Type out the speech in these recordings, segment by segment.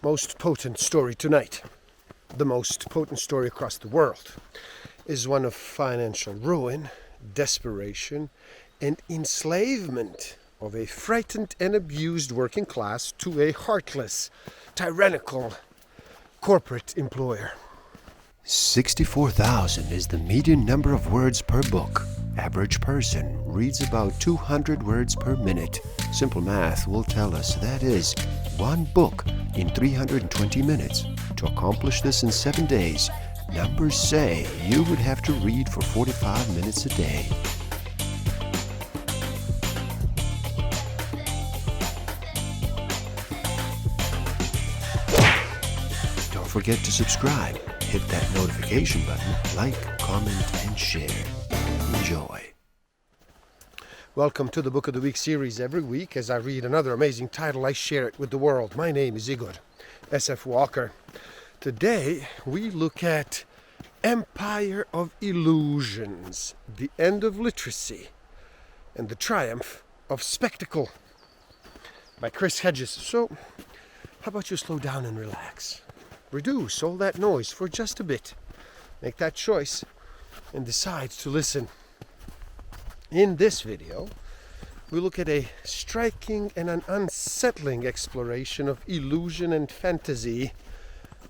most potent story tonight, the most potent story across the world, is one of financial ruin, desperation, and enslavement of a frightened and abused working class to a heartless, tyrannical corporate employer. 64,000 is the median number of words per book. Average person reads about 200 words per minute. Simple math will tell us that is one book in 320 minutes. To accomplish this in 7 days, numbers say you would have to read for 45 minutes a day. Don't forget to subscribe. Hit that notification button, like, comment, and share. Enjoy. Welcome to the Book of the Week series. Every week, as I read another amazing title, I share it with the world. My name is Igor S.F. Walker. Today, we look at Empire of Illusions, the End of Literacy, and the Triumph of Spectacle by Chris Hedges. So, how about you slow down and relax? Reduce all that noise for just a bit. Make that choice and decide to listen. In this video, we look at a striking and an unsettling exploration of illusion and fantasy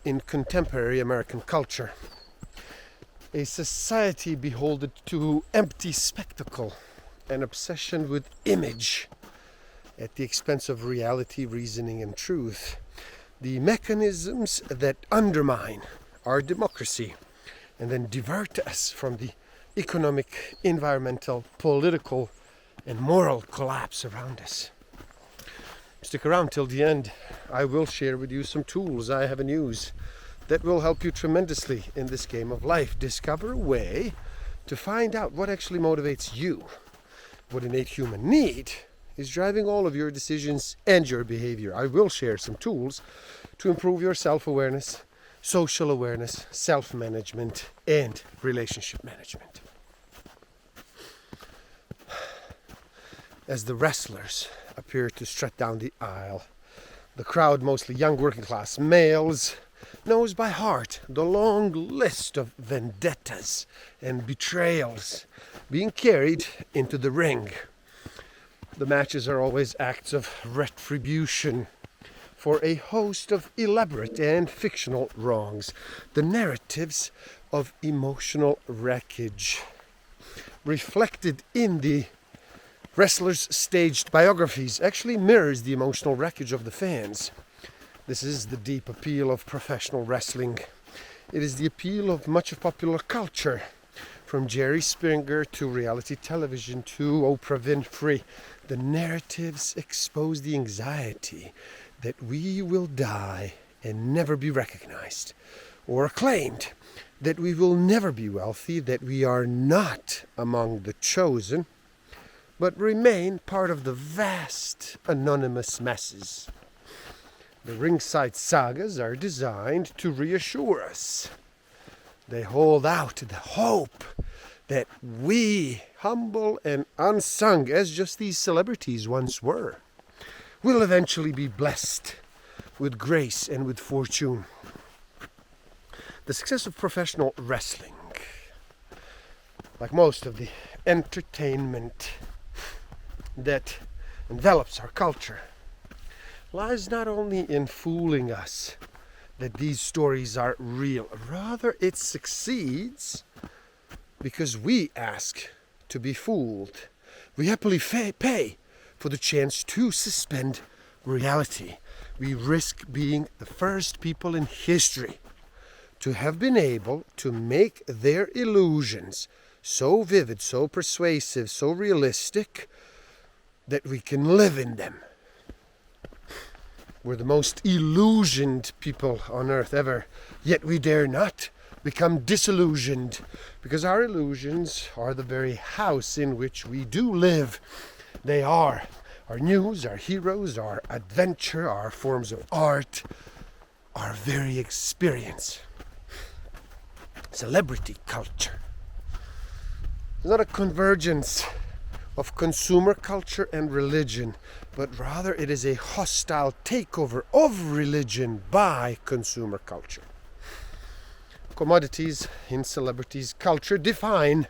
in contemporary American culture. A society beholden to empty spectacle, an obsession with image at the expense of reality, reasoning, and truth. The mechanisms that undermine our democracy and then divert us from the economic, environmental, political, and moral collapse around us. Stick around till the end. I will share with you some tools I have in use that will help you tremendously in this game of life. Discover a way to find out what actually motivates you. What innate human need is driving all of your decisions and your behavior. I will share some tools to improve your self-awareness, social awareness, self-management, and relationship management. As the wrestlers appear to strut down the aisle, the crowd, mostly young working-class males, knows by heart the long list of vendettas and betrayals being carried into the ring. The matches are always acts of retribution for a host of elaborate and fictional wrongs. The narratives of emotional wreckage reflected in the wrestlers' staged biographies actually mirrors the emotional wreckage of the fans. This is the deep appeal of professional wrestling. It is the appeal of much of popular culture, from Jerry Springer to reality television to Oprah Winfrey. The narratives expose the anxiety that we will die and never be recognized, or acclaimed that we will never be wealthy, that we are not among the chosen, but remain part of the vast anonymous masses. The ringside sagas are designed to reassure us. They hold out the hope that we, humble and unsung as just these celebrities once were, will eventually be blessed with grace and with fortune. The success of professional wrestling, like most of the entertainment that envelops our culture, lies not only in fooling us that these stories are real. Rather, it succeeds because we ask to be fooled. We happily pay for the chance to suspend reality. We risk being the first people in history to have been able to make their illusions so vivid, so persuasive, so realistic that we can live in them. We're the most illusioned people on earth ever, yet we dare not become disillusioned, because our illusions are the very house in which we do live. They are our news, our heroes, our adventure, our forms of art, our very experience. Celebrity culture is not a convergence of consumer culture and religion, but rather it is a hostile takeover of religion by consumer culture. Commodities in celebrities' culture define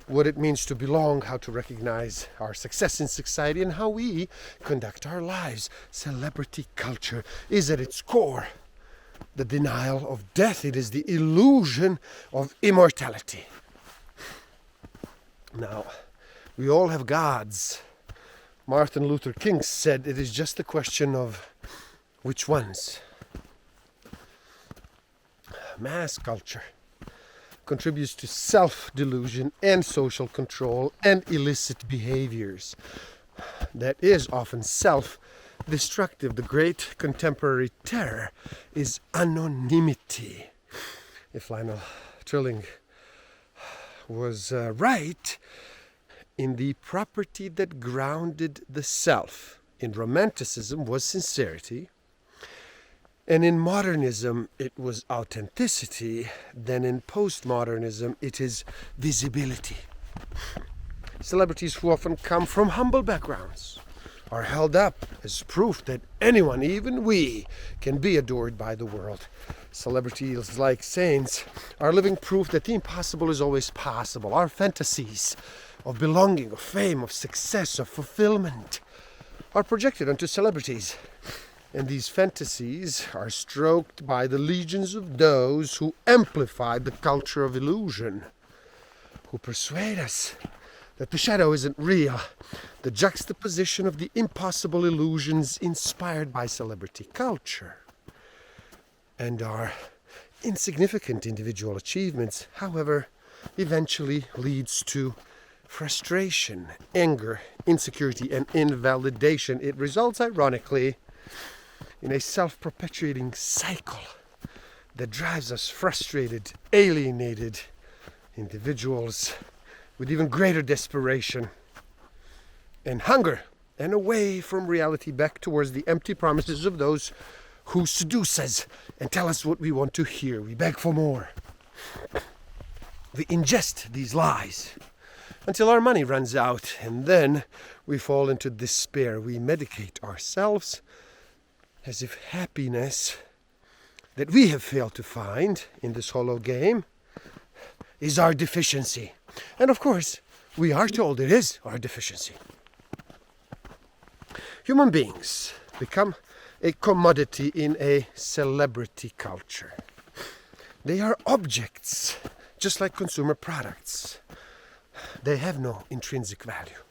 what it means to belong, how to recognize our success in society, and how we conduct our lives. Celebrity culture is at its core the denial of death. It is the illusion of immortality. Now, we all have gods. Martin Luther King said it is just a question of which ones. Mass culture contributes to self-delusion and social control and illicit behaviors. That is often self-destructive. The great contemporary terror is anonymity. If Lionel Trilling was right in the property that grounded the self, in Romanticism was sincerity, and in modernism, it was authenticity. Then in postmodernism, it is visibility. Celebrities who often come from humble backgrounds are held up as proof that anyone, even we, can be adored by the world. Celebrities, like saints, are living proof that the impossible is always possible. Our fantasies of belonging, of fame, of success, of fulfillment are projected onto celebrities. And these fantasies are stroked by the legions of those who amplify the culture of illusion, who persuade us that the shadow isn't real, the juxtaposition of the impossible illusions inspired by celebrity culture. And our insignificant individual achievements, however, eventually leads to frustration, anger, insecurity, and invalidation. It results, ironically, in a self-perpetuating cycle that drives us frustrated, alienated individuals with even greater desperation and hunger and away from reality, back towards the empty promises of those who seduce us and tell us what we want to hear. We beg for more. We ingest these lies until our money runs out, and then we fall into despair. We medicate ourselves as if happiness that we have failed to find in this hollow game is our deficiency. And of course, we are told it is our deficiency. Human beings become a commodity in a celebrity culture. They are objects, just like consumer products. They have no intrinsic value.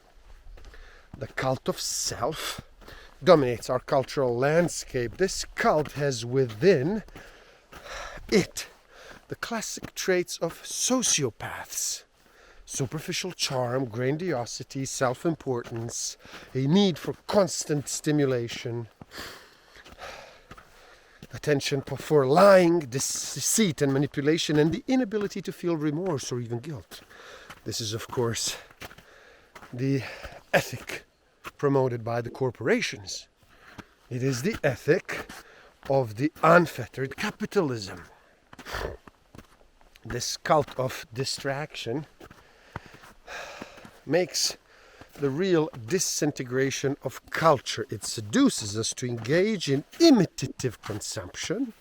The cult of self dominates our cultural landscape. This cult has within it the classic traits of sociopaths: superficial charm, grandiosity, self-importance, a need for constant stimulation, attention for lying, deceit and manipulation, and the inability to feel remorse or even guilt. This is, of course, the ethic promoted by the corporations. It is the ethic of the unfettered capitalism. This cult of distraction makes the real disintegration of culture. It seduces us to engage in imitative consumption.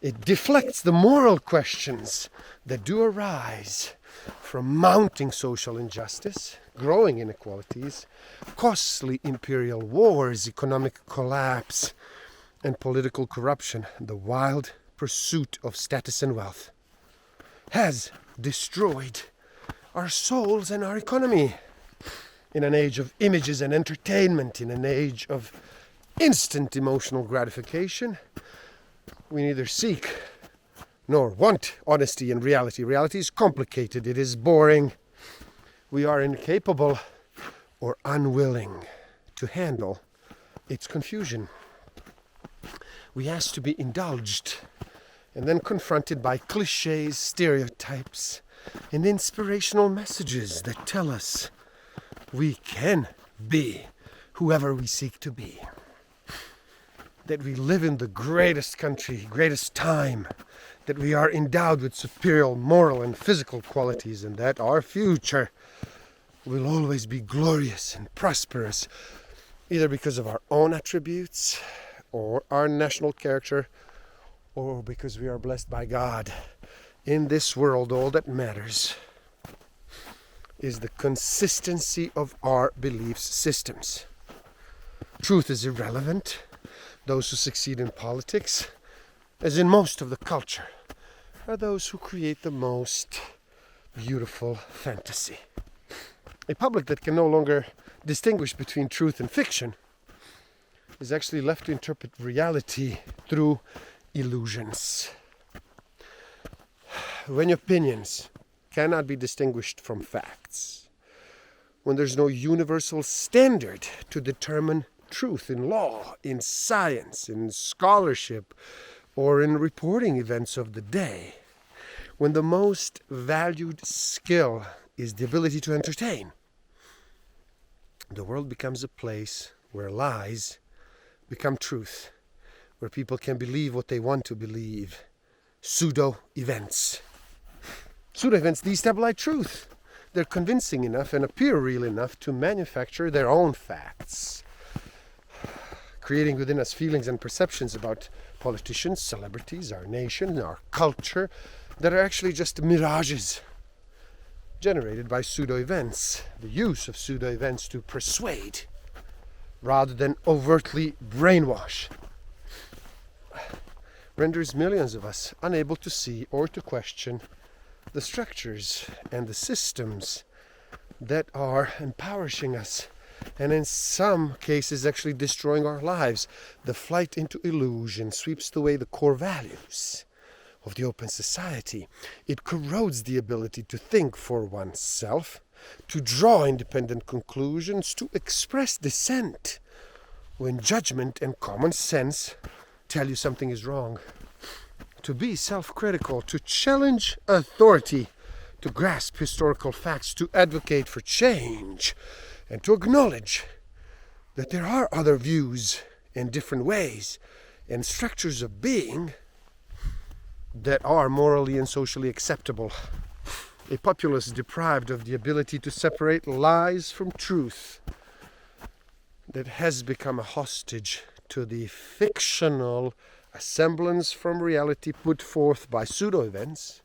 It deflects the moral questions that do arise from mounting social injustice, growing inequalities, costly imperial wars, economic collapse, and political corruption. The wild pursuit of status and wealth has destroyed our souls and our economy. In an age of images and entertainment, in an age of instant emotional gratification, we neither seek nor want honesty and reality. Reality is complicated, it is boring. We are incapable or unwilling to handle its confusion. We ask to be indulged and then confronted by cliches, stereotypes, and inspirational messages that tell us we can be whoever we seek to be. That we live in the greatest country, greatest time, that we are endowed with superior moral and physical qualities, and that our future will always be glorious and prosperous, either because of our own attributes or our national character, or because we are blessed by God. In this world, all that matters is the consistency of our belief systems. Truth is irrelevant. Those who succeed in politics, as in most of the culture, are those who create the most beautiful fantasy. A public that can no longer distinguish between truth and fiction is actually left to interpret reality through illusions. When opinions cannot be distinguished from facts, when there's no universal standard to determine truth in law, in science, in scholarship, or in reporting events of the day, when the most valued skill is the ability to entertain, the world becomes a place where lies become truth, where people can believe what they want to believe. Pseudo-events. Pseudo-events destabilize truth. They're convincing enough and appear real enough to manufacture their own facts, creating within us feelings and perceptions about politicians, celebrities, our nation, our culture, that are actually just mirages generated by pseudo-events. The use of pseudo-events to persuade rather than overtly brainwash renders millions of us unable to see or to question the structures and the systems that are empowering us, and in some cases actually destroying our lives. The flight into illusion sweeps away the core values of the open society. It corrodes the ability to think for oneself, to draw independent conclusions, to express dissent when judgment and common sense tell you something is wrong, to be self-critical, to challenge authority, to grasp historical facts, to advocate for change, and to acknowledge that there are other views and different ways and structures of being that are morally and socially acceptable. A populace deprived of the ability to separate lies from truth, that has become a hostage to the fictional semblance from reality put forth by pseudo-events,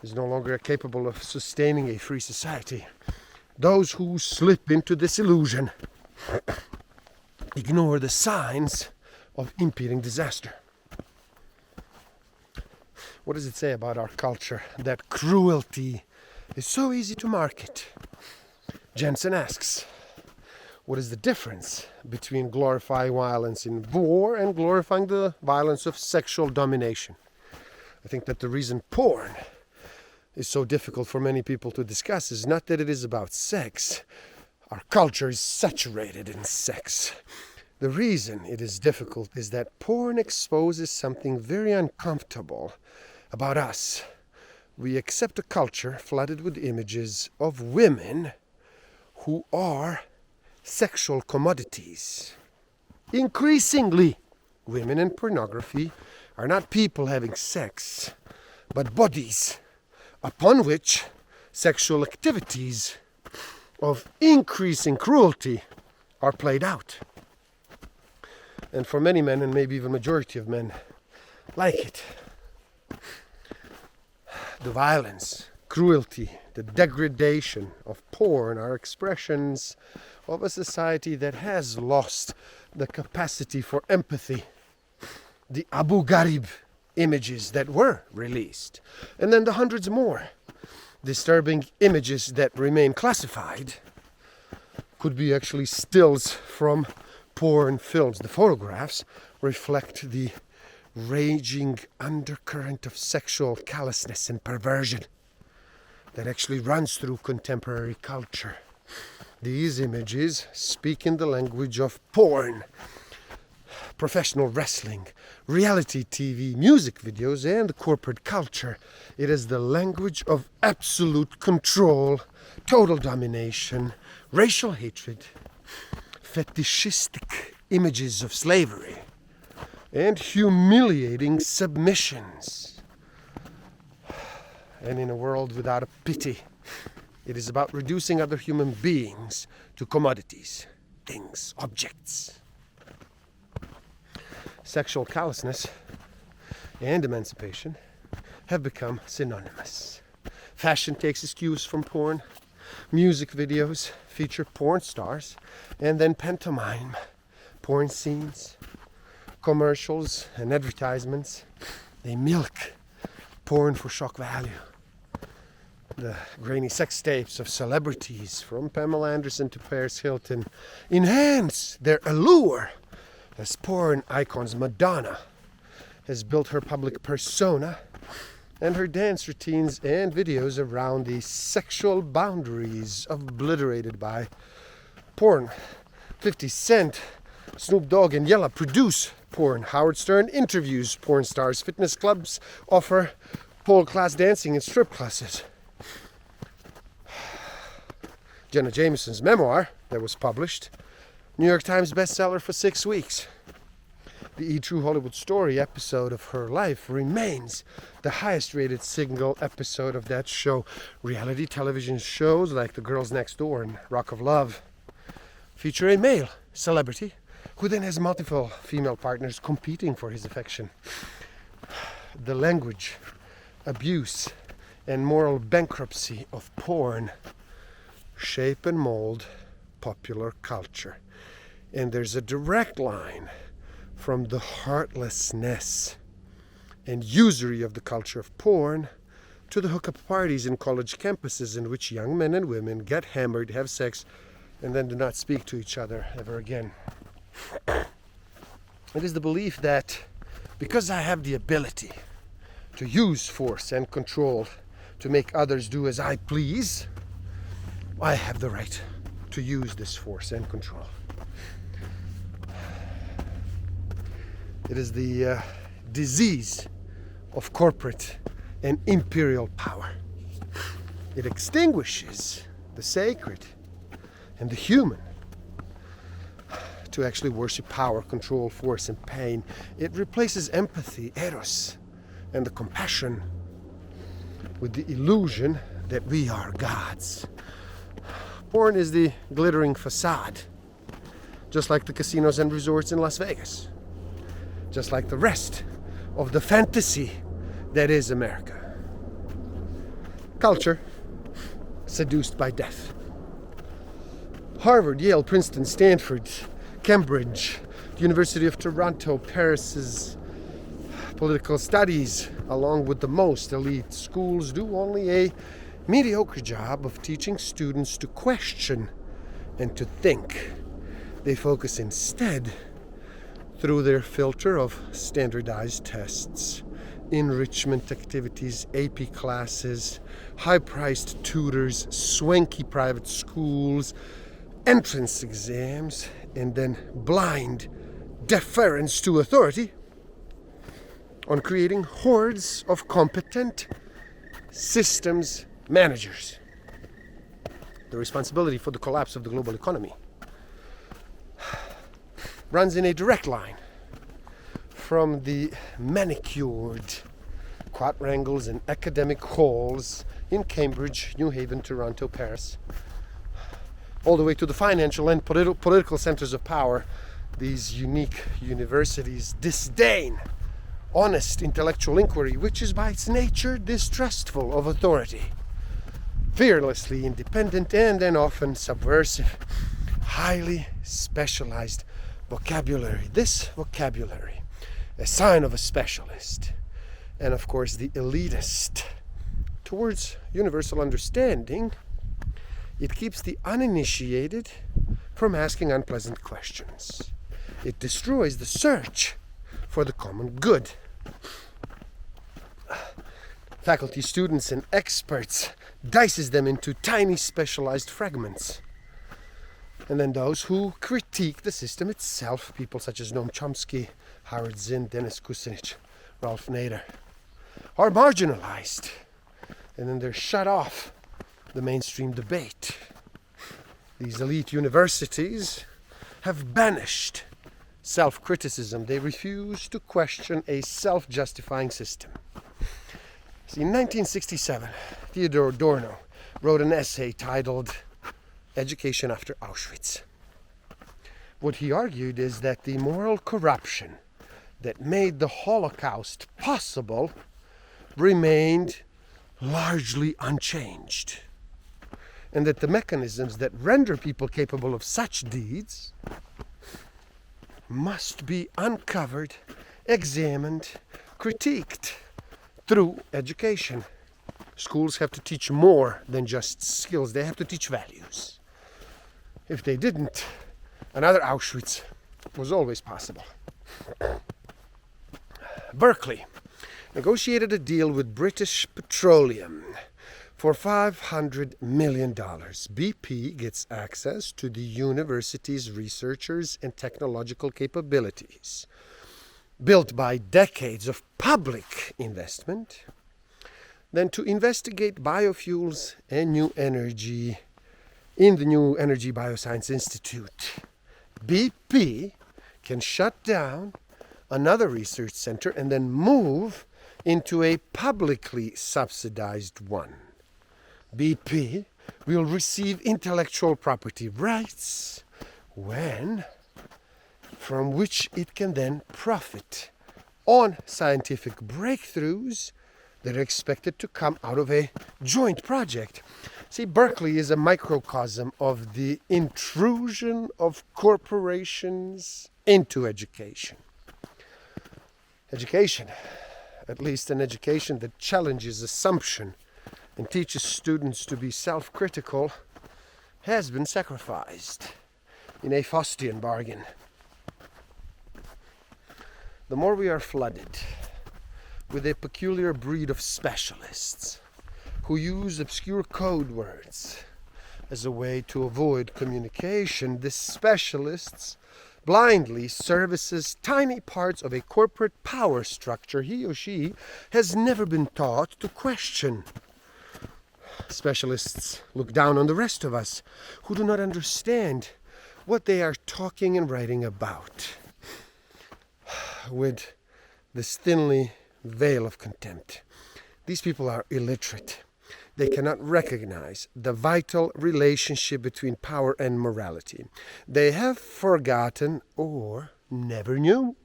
is no longer capable of sustaining a free society. Those who slip into this illusion ignore the signs of impending disaster. What does it say about our culture that cruelty is so easy to market? Jensen asks, what is the difference between glorifying violence in war and glorifying the violence of sexual domination? I think that the reason porn is so difficult for many people to discuss is not that it is about sex. Our culture is saturated in sex. The reason it is difficult is that porn exposes something very uncomfortable about us. We accept a culture flooded with images of women who are sexual commodities. Increasingly, women in pornography are not people having sex, but bodies upon which sexual activities of increasing cruelty are played out. And for many men, and maybe even majority of men, like it, the violence, cruelty, the degradation of porn are expressions of a society that has lost the capacity for empathy. The Abu Ghraib images that were released, and then the hundreds more disturbing images that remain classified, could be actually stills from porn films. The photographs reflect the raging undercurrent of sexual callousness and perversion that actually runs through contemporary culture. These images speak in the language of porn, professional wrestling, reality TV, music videos, and corporate culture. It is the language of absolute control, total domination, racial hatred, fetishistic images of slavery, and humiliating submissions. And in a world without a pity, It is about reducing other human beings to commodities, things, objects. Sexual callousness and emancipation have become synonymous. Fashion takes its cues from porn. Music videos feature porn stars and then pantomime porn scenes. Commercials and advertisements, they milk porn for shock value. The grainy sex tapes of celebrities from Pamela Anderson to Paris Hilton enhance their allure as porn icons. Madonna has built her public persona and her dance routines and videos around the sexual boundaries obliterated by porn. 50 Cent, Snoop Dogg and Yella produce porn. Howard Stern interviews porn stars. Fitness clubs offer pole class dancing and strip classes. Jenna Jameson's memoir that was published, New York Times bestseller for 6 weeks. The E! True Hollywood Story episode of her life remains the highest rated single episode of that show. Reality television shows like The Girls Next Door and Rock of Love feature a male celebrity who then has multiple female partners competing for his affection. The language, abuse, and moral bankruptcy of porn shape and mold popular culture. And there's a direct line from the heartlessness and usury of the culture of porn to the hookup parties in college campuses in which young men and women get hammered, have sex, and then do not speak to each other ever again. It is the belief that because I have the ability to use force and control to make others do as I please, I have the right to use this force and control. It is the disease of corporate and imperial power. It extinguishes the sacred and the human to actually worship power, control, force, and pain. It replaces empathy, eros, and the compassion with the illusion that we are gods. Porn is the glittering facade, just like the casinos and resorts in Las Vegas, just like the rest of the fantasy that is America. Culture seduced by death. Harvard, Yale, Princeton, Stanford, Cambridge, the University of Toronto, Paris's political studies, along with the most elite schools, do only a mediocre job of teaching students to question and to think. They focus instead through their filter of standardized tests, enrichment activities, AP classes, high-priced tutors, swanky private schools, entrance exams, and then blind deference to authority on creating hordes of competent systems managers. The responsibility for the collapse of the global economy runs in a direct line from the manicured quadrangles and academic halls in Cambridge, New Haven, Toronto, Paris, all the way to the financial and political centers of power. These unique universities disdain honest intellectual inquiry, which is by its nature distrustful of authority, fearlessly independent, and then often subversive, highly specialized vocabulary. This vocabulary, a sign of a specialist, and of course the elitist, towards universal understanding. It keeps the uninitiated from asking unpleasant questions. It destroys the search for the common good. Faculty, students, and experts dices them into tiny specialized fragments. And then those who critique the system itself, people such as Noam Chomsky, Howard Zinn, Dennis Kucinich, Ralph Nader, are marginalized. And then they're shut off the mainstream debate. These elite universities have banished self-criticism. They refuse to question a self-justifying system. See, in 1967, Theodor Adorno wrote an essay titled Education After Auschwitz. What he argued is that the moral corruption that made the Holocaust possible remained largely unchanged, and that the mechanisms that render people capable of such deeds must be uncovered, examined, critiqued through education. Schools have to teach more than just skills. They have to teach values. If they didn't, another Auschwitz was always possible. Berkeley negotiated a deal with British Petroleum for $500 million. BP gets access to the university's researchers and technological capabilities, built by decades of public investment, then to investigate biofuels and new energy in the New Energy Bioscience Institute. BP can shut down another research center and then move into a publicly subsidized one. BP will receive intellectual property rights from which it can then profit on scientific breakthroughs that are expected to come out of a joint project. See, Berkeley is a microcosm of the intrusion of corporations into education. Education, at least an education that challenges assumption and teaches students to be self-critical, has been sacrificed in a Faustian bargain. The more we are flooded with a peculiar breed of specialists who use obscure code words as a way to avoid communication, the specialists blindly services tiny parts of a corporate power structure he or she has never been taught to question. Specialists look down on the rest of us who do not understand what they are talking and writing about with this thinly veil of contempt. These people are illiterate. They cannot recognize the vital relationship between power and morality. They have forgotten or never knew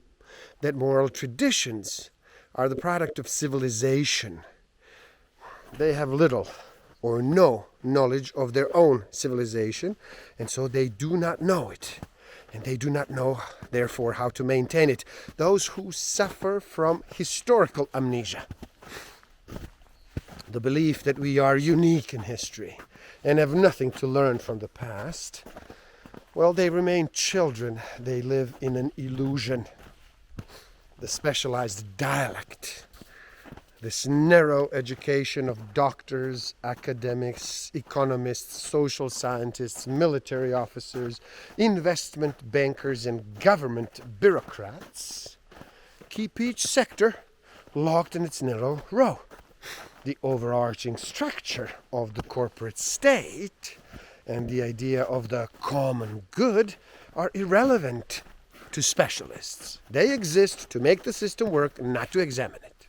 that moral traditions are the product of civilization. They have little or no knowledge of their own civilization, and so they do not know it. And they do not know, therefore, how to maintain it. Those who suffer from historical amnesia, the belief that we are unique in history and have nothing to learn from the past, well, they remain children. They live in an illusion. The specialized dialect, this narrow education of doctors, academics, economists, social scientists, military officers, investment bankers, and government bureaucrats keep each sector locked in its narrow row. The overarching structure of the corporate state and the idea of the common good are irrelevant to specialists. They exist to make the system work, not to examine it.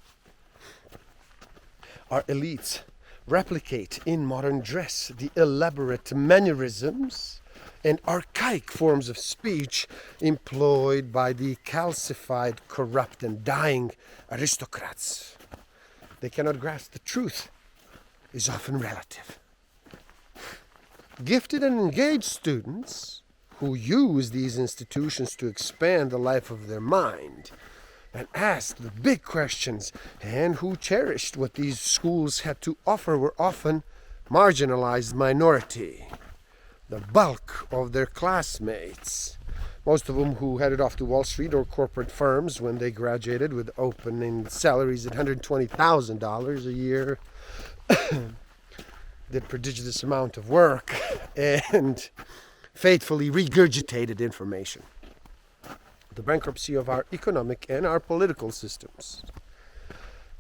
Our elites replicate in modern dress the elaborate mannerisms and archaic forms of speech employed by the calcified, corrupt, and dying aristocrats. They cannot grasp the truth is often relative. Gifted and engaged students who use these institutions to expand the life of their mind and ask the big questions, and who cherished what these schools had to offer, were often marginalized minority. The bulk of their classmates, most of them who headed off to Wall Street or corporate firms when they graduated with opening salaries at $120,000 a year, did prodigious amount of work and faithfully regurgitated information. The bankruptcy of our economic and our political systems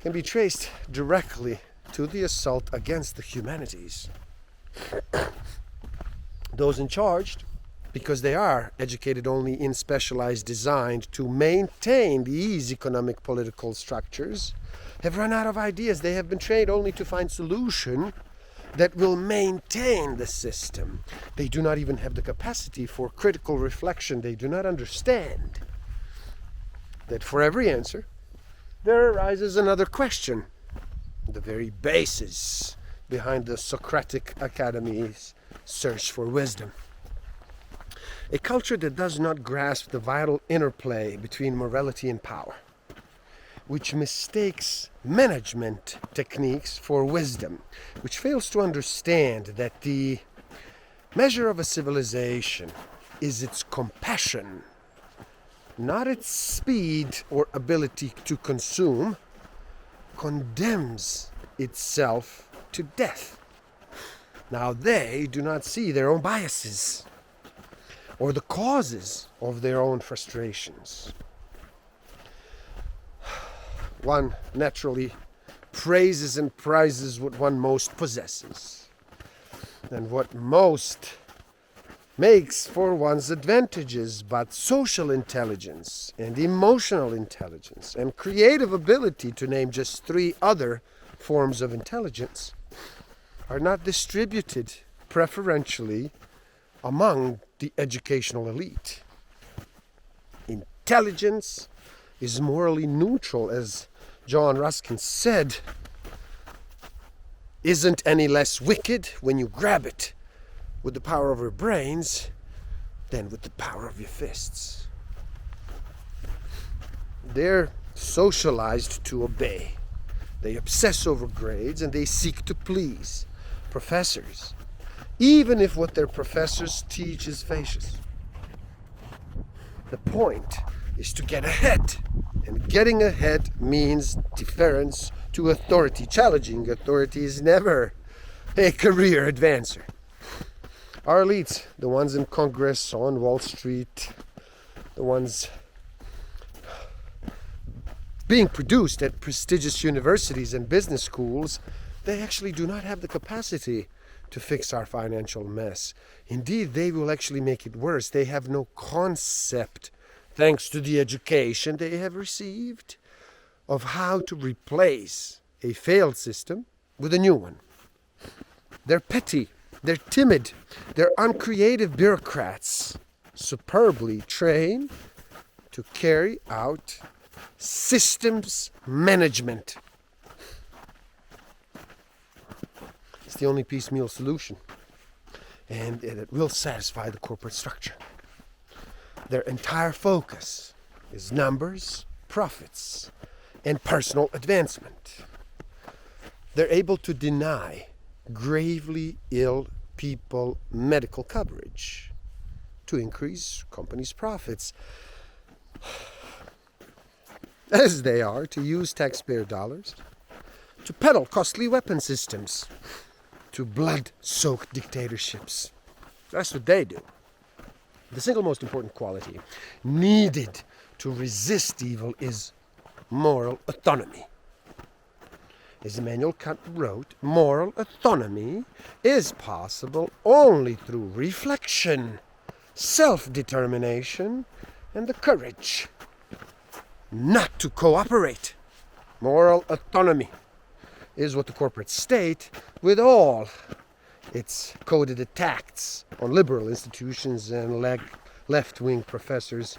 can be traced directly to the assault against the humanities. Those in charge, because they are educated only in specialized designed to maintain these economic political structures, have run out of ideas. They have been trained only to find solution that will maintain the system. They do not even have the capacity for critical reflection. They do not understand that for every answer, there arises another question, the very basis behind the Socratic Academy's search for wisdom. A culture that does not grasp the vital interplay between morality and power, which mistakes management techniques for wisdom, which fails to understand that the measure of a civilization is its compassion, not its speed or ability to consume, condemns itself to death. Now they do not see their own biases or the causes of their own frustrations. One naturally praises and prizes what one most possesses, and what most makes for one's advantages, but social intelligence and emotional intelligence and creative ability, to name just 3 other forms of intelligence, are not distributed preferentially among the educational elite. Intelligence is morally neutral, as John Ruskin said, isn't any less wicked when you grab it with the power of your brains than with the power of your fists. They're socialized to obey. They obsess over grades and they seek to please professors, even if what their professors teach is fallacious. The point is to get ahead, and getting ahead means deference to authority. Challenging authority is never a career advancer. Our elites, the ones in Congress, on Wall Street, the ones being produced at prestigious universities and business schools, they actually do not have the capacity to fix our financial mess. Indeed, they will actually make it worse. They have no concept, thanks to the education they have received, of how to replace a failed system with a new one. They're petty, they're timid, they're uncreative bureaucrats, superbly trained to carry out systems management. It's the only piecemeal solution, and it will satisfy the corporate structure. Their entire focus is numbers, profits, and personal advancement. They're able to deny gravely ill people medical coverage to increase companies' profits, as they are to use taxpayer dollars to peddle costly weapon systems to blood-soaked dictatorships. That's what they do. The single most important quality needed to resist evil is moral autonomy. As Immanuel Kant wrote, moral autonomy is possible only through reflection, self-determination, and the courage not to cooperate. Moral autonomy is what the corporate state, with all its coded attacks on liberal institutions and left-wing professors,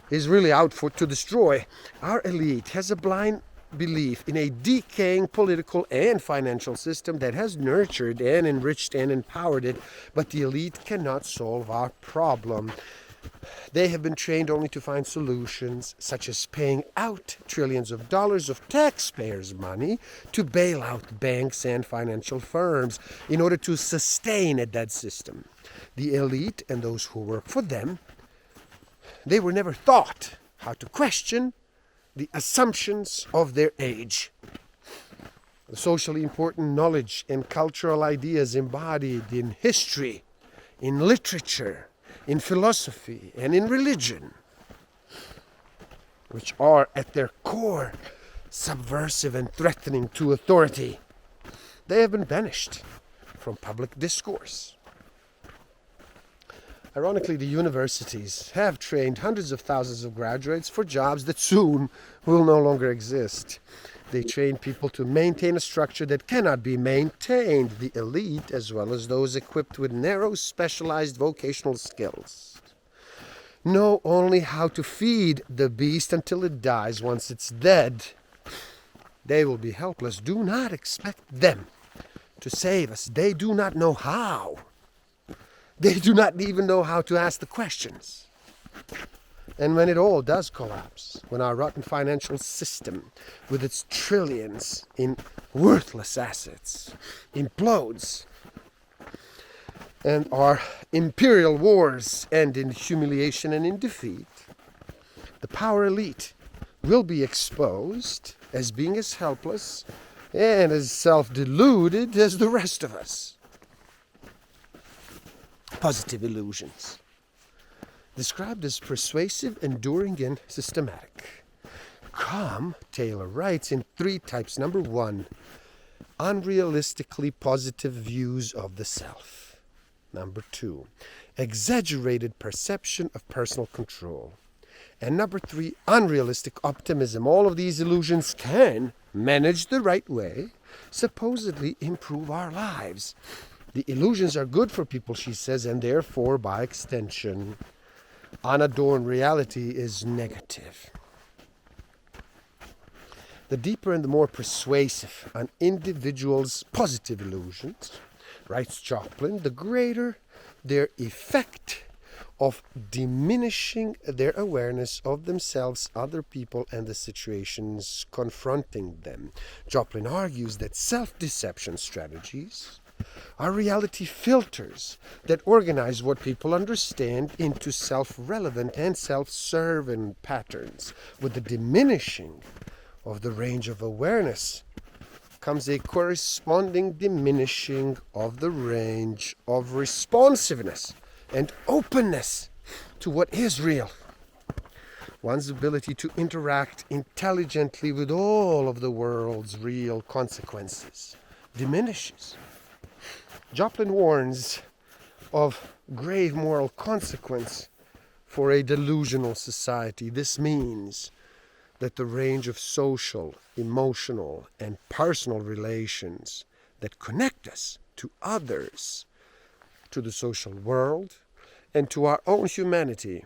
is really out for to destroy. Our elite has a blind belief in a decaying political and financial system that has nurtured and enriched and empowered it, but the elite cannot solve our problem. They have been trained only to find solutions, such as paying out trillions of dollars of taxpayers' money to bail out banks and financial firms in order to sustain a dead system. The elite and those who work for them, they were never taught how to question the assumptions of their age. The socially important knowledge and cultural ideas embodied in history, in literature, in philosophy, and in religion, which are at their core subversive and threatening to authority, they have been banished from public discourse. Ironically, the universities have trained hundreds of thousands of graduates for jobs that soon will no longer exist. they train people to maintain a structure that cannot be maintained, the elite as well as those equipped with narrow specialized vocational skills know only how to feed the beast until it dies. Once it's dead, they will be helpless. Do not expect them to save us. They do not know how. They do not even know how to ask the questions. And when it all does collapse, when our rotten financial system, with its trillions in worthless assets, implodes, and our imperial wars end in humiliation and in defeat, the power elite will be exposed as being as helpless and as self-deluded as the rest of us. Positive illusions, described as persuasive, enduring, and systematic, come, Taylor writes, in 3 types. Number 1, unrealistically positive views of the self. Number 2, exaggerated perception of personal control. And number 3, unrealistic optimism. All of these illusions can, managed the right way, supposedly improve our lives. The illusions are good for people, she says, and therefore, by extension, unadorned reality is negative. The deeper and the more persuasive an individual's positive illusions, writes Joplin, the greater their effect of diminishing their awareness of themselves, other people, and the situations confronting them. Joplin argues that self-deception strategies are reality filters that organize what people understand into self-relevant and self-serving patterns. With the diminishing of the range of awareness comes a corresponding diminishing of the range of responsiveness and openness to what is real. One's ability to interact intelligently with all of the world's real consequences diminishes. Joplin warns of grave moral consequence for a delusional society. This means that the range of social, emotional, and personal relations that connect us to others, to the social world, and to our own humanity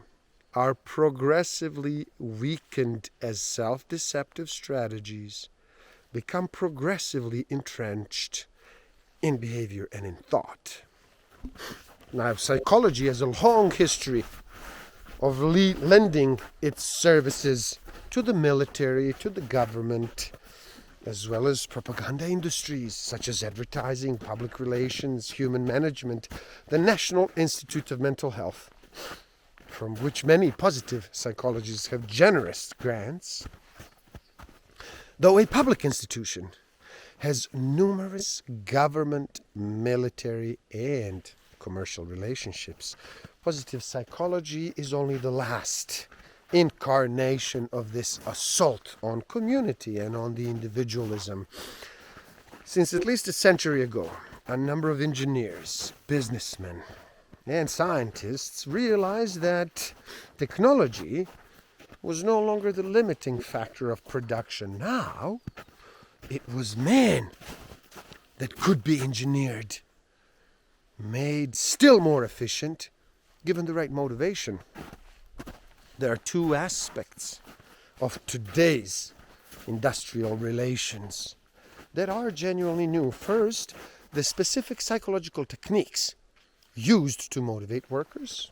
are progressively weakened as self-deceptive strategies become progressively entrenched in behavior and in thought. Now, psychology has a long history of lending its services to the military, to the government, as well as propaganda industries such as advertising, public relations, human management, the National Institute of Mental Health, from which many positive psychologists have generous grants. Though a public institution has numerous government, military, and commercial relationships, positive psychology is only the last incarnation of this assault on community and on the individualism. Since at least a century ago, a number of engineers, businessmen, and scientists realized that technology was no longer the limiting factor of production. Now, it was man that could be engineered, made still more efficient, given the right motivation. There are 2 aspects of today's industrial relations that are genuinely new. First, the specific psychological techniques used to motivate workers.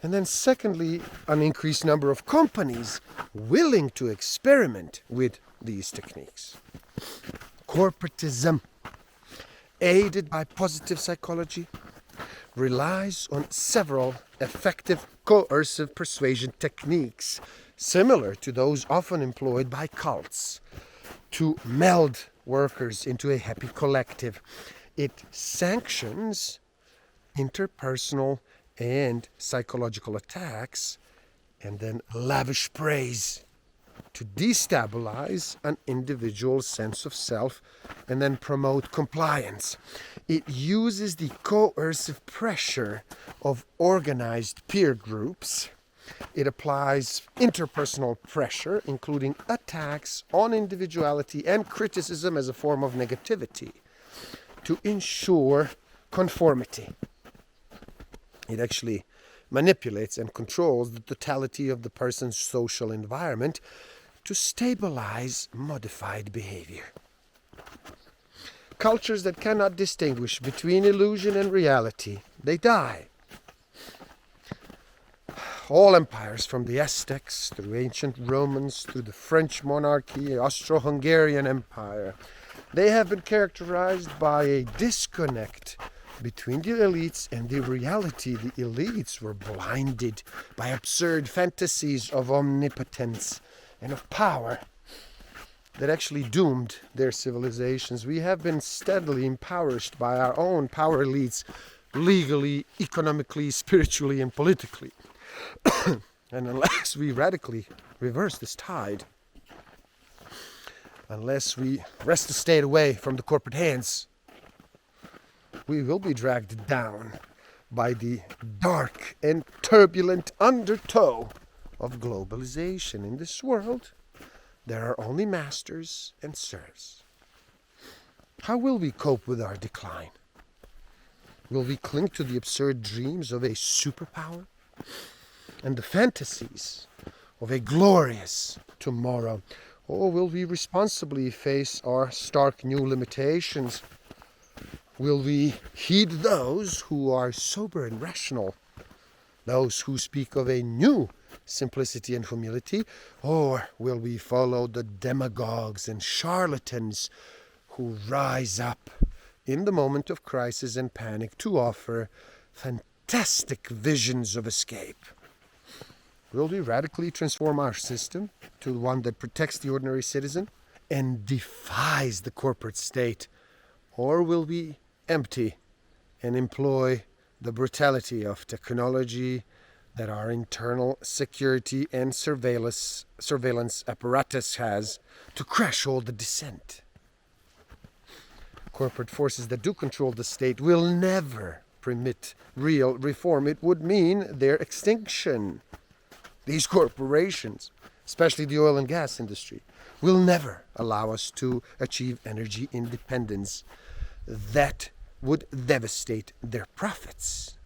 And then secondly, an increased number of companies willing to experiment with these techniques. Corporatism, aided by positive psychology, relies on several effective coercive persuasion techniques similar to those often employed by cults to meld workers into a happy collective. It sanctions interpersonal and psychological attacks and then lavish praise to destabilize an individual's sense of self and then promote compliance. It uses the coercive pressure of organized peer groups It applies interpersonal pressure, including attacks on individuality and criticism as a form of negativity, to ensure conformity. It actually manipulates and controls the totality of the person's social environment to stabilize modified behavior. Cultures that cannot distinguish between illusion and reality, they die. All empires, from the Aztecs through ancient Romans, through the French monarchy, Austro-Hungarian Empire, they have been characterized by a disconnect between the elites and the reality. The elites were blinded by absurd fantasies of omnipotence and of power that actually doomed their civilizations. We have been steadily impoverished by our own power elites, legally, economically, spiritually, and politically. And unless we radically reverse this tide, unless we wrest the state away from the corporate hands, we will be dragged down by the dark and turbulent undertow of globalization. In this world, there are only masters and serfs. How will we cope with our decline? Will we cling to the absurd dreams of a superpower and the fantasies of a glorious tomorrow? Or will we responsibly face our stark new limitations? Will we heed those who are sober and rational, those who speak of a new simplicity and humility? Or will we follow the demagogues and charlatans who rise up in the moment of crisis and panic to offer fantastic visions of escape? Will we radically transform our system to one that protects the ordinary citizen and defies the corporate state? Or will we empty and employ the brutality of technology that our internal security and surveillance apparatus has to crash all the dissent? Corporate forces that do control the state will never permit real reform. It would mean their extinction. These corporations, especially the oil and gas industry, will never allow us to achieve energy independence. That would devastate their profits.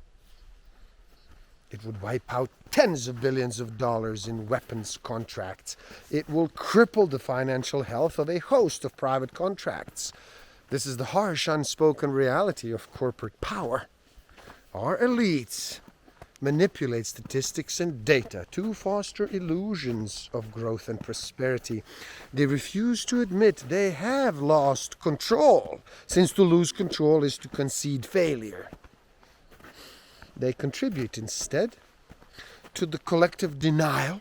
It would wipe out tens of billions of dollars in weapons contracts. It will cripple the financial health of a host of private contracts. This is the harsh, unspoken reality of corporate power. Our elites manipulate statistics and data to foster illusions of growth and prosperity. They refuse to admit they have lost control, since to lose control is to concede failure. They contribute instead to the collective denial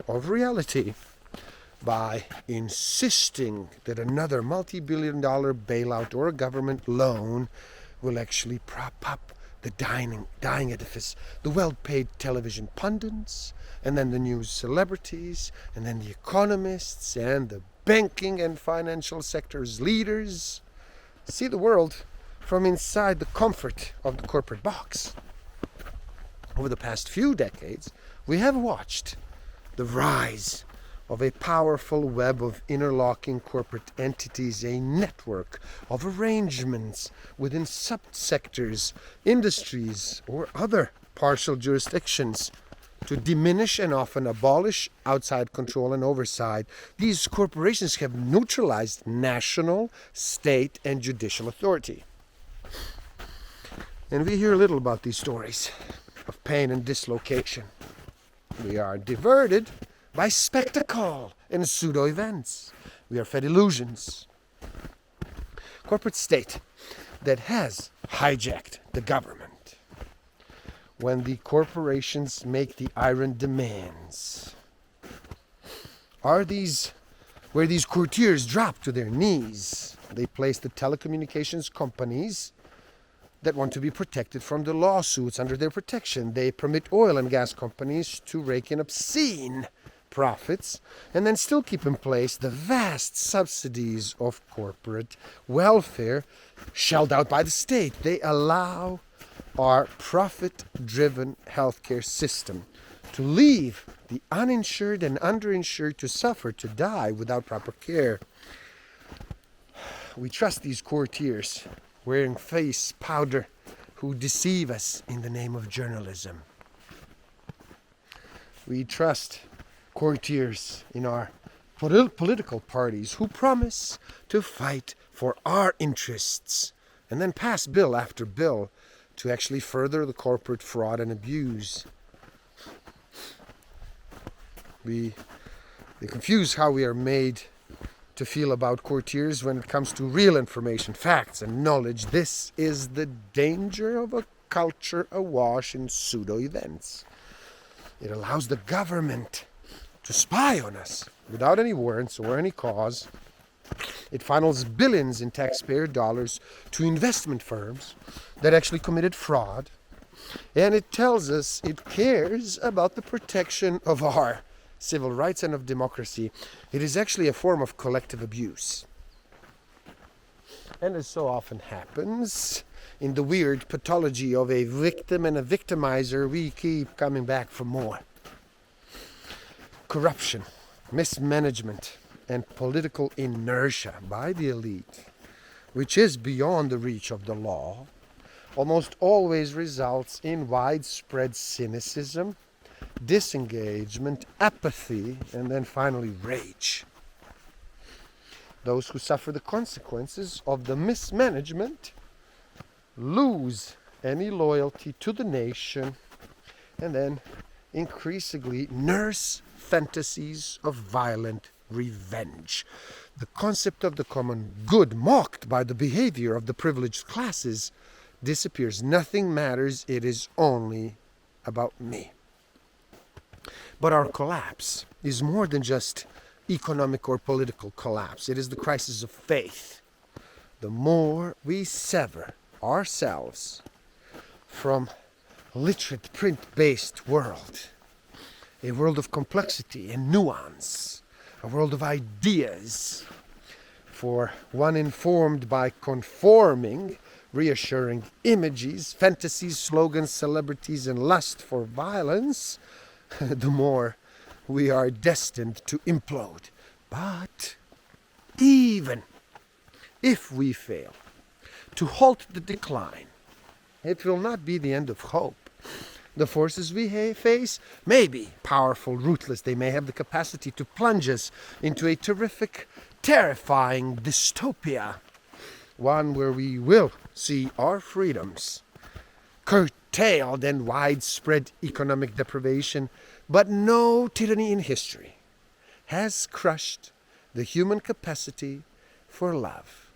of reality by insisting that another multi-billion-dollar bailout or a government loan will actually prop up the dying edifice, the well-paid television pundits, and then the news celebrities, and then the economists, and the banking and financial sector's leaders see the world from inside the comfort of the corporate box. Over the past few decades, we have watched the rise of a powerful web of interlocking corporate entities, a network of arrangements within subsectors, industries, or other partial jurisdictions to diminish and often abolish outside control and oversight. These corporations have neutralized national, state, and judicial authority. And we hear little about these stories of pain and dislocation. We are diverted by spectacle and pseudo-events. We are fed illusions. Corporate state that has hijacked the government. When the corporations make the iron demands, where these courtiers drop to their knees, they place the telecommunications companies that want to be protected from the lawsuits under their protection. They permit oil and gas companies to rake in obscene profits and then still keep in place the vast subsidies of corporate welfare shelled out by the state. They allow our profit-driven healthcare system to leave the uninsured and underinsured to suffer, to die without proper care. We trust these courtiers wearing face powder who deceive us in the name of journalism. We trust courtiers in our political parties who promise to fight for our interests and then pass bill after bill to actually further the corporate fraud and abuse. They confuse how we are made to feel about courtiers when it comes to real information, facts, and knowledge. This is the danger of a culture awash in pseudo-events. It allows the government to spy on us without any warrants or any cause. It funnels billions in taxpayer dollars to investment firms that actually committed fraud. And it tells us it cares about the protection of our civil rights and of democracy. It is actually a form of collective abuse. And as so often happens, in the weird pathology of a victim and a victimizer, we keep coming back for more. Corruption, mismanagement, and political inertia by the elite, which is beyond the reach of the law, almost always results in widespread cynicism, disengagement, apathy, and then finally rage. Those who suffer the consequences of the mismanagement lose any loyalty to the nation and then increasingly nurse fantasies of violent revenge. The concept of the common good, mocked by the behavior of the privileged classes, disappears. Nothing matters. It is only about me. But our collapse is more than just economic or political collapse. It is the crisis of faith. The more we sever ourselves from a literate print-based world, a world of complexity and nuance, a world of ideas, for one informed by conforming, reassuring images, fantasies, slogans, celebrities, and lust for violence, the more we are destined to implode. But even if we fail to halt the decline, it will not be the end of hope. The forces we face may be powerful, ruthless. They may have the capacity to plunge us into a terrific, terrifying dystopia. One where we will see our freedoms curtailed and widespread economic deprivation. But no tyranny in history has crushed the human capacity for love.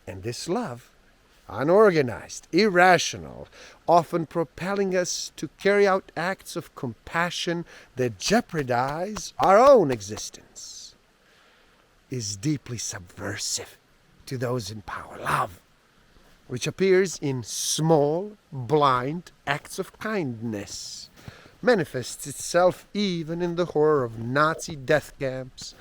And this love, unorganized, irrational, often propelling us to carry out acts of compassion that jeopardize our own existence, is deeply subversive to those in power. Love, which appears in small, blind acts of kindness, manifests itself even in the horror of Nazi death camps,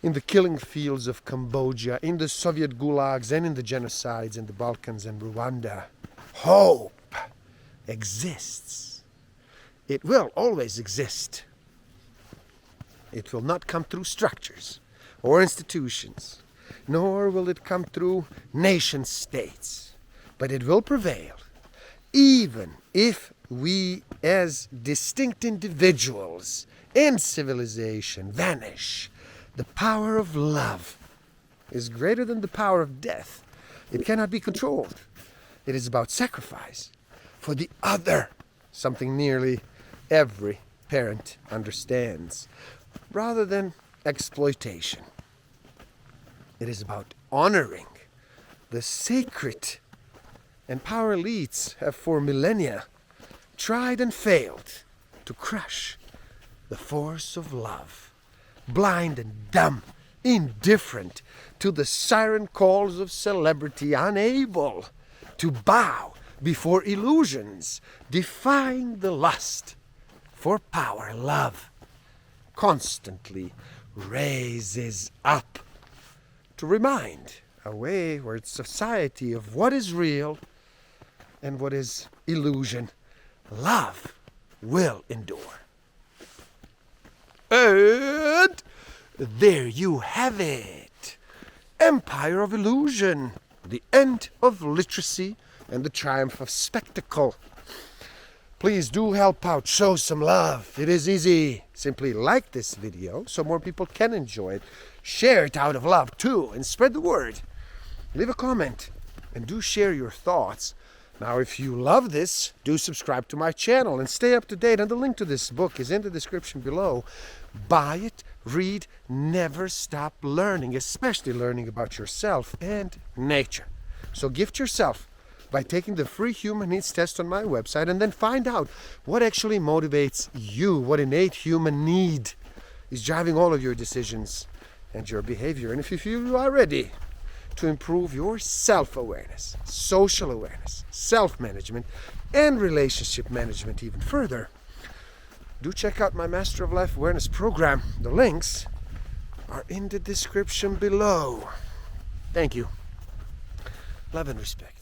in the killing fields of Cambodia, in the Soviet gulags, and in the genocides in the Balkans and Rwanda. Hope exists. It will always exist. It will not come through structures or institutions, nor will it come through nation states, but it will prevail, even if we as distinct individuals and civilization vanish. The power of love is greater than the power of death. It cannot be controlled. It is about sacrifice for the other, something nearly every parent understands, rather than exploitation. It is about honoring the sacred, and power elites have for millennia tried and failed to crush the force of love. Blind and dumb, indifferent to the siren calls of celebrity, unable to bow before illusions, defying the lust for power. Love constantly raises up to remind a wayward society of what is real and what is illusion. Love will endure. And there you have it. Empire of Illusion. The end of literacy and the triumph of spectacle. Please do help out, show some love. It is easy. Simply like this video so more people can enjoy it. Share it out of love too and spread the word. Leave a comment and do share your thoughts. Now, if you love this, do subscribe to my channel and stay up to date. And the link to this book is in the description below. Buy it, read, never stop learning, especially learning about yourself and nature. So gift yourself by taking the free human needs test on my website and then find out what actually motivates you, what innate human need is driving all of your decisions and your behavior. And if you feel you are ready to improve your self-awareness, social awareness, self-management, and relationship management even further, do check out my Master of Life Awareness program. The links are in the description below. Thank you. Love and respect.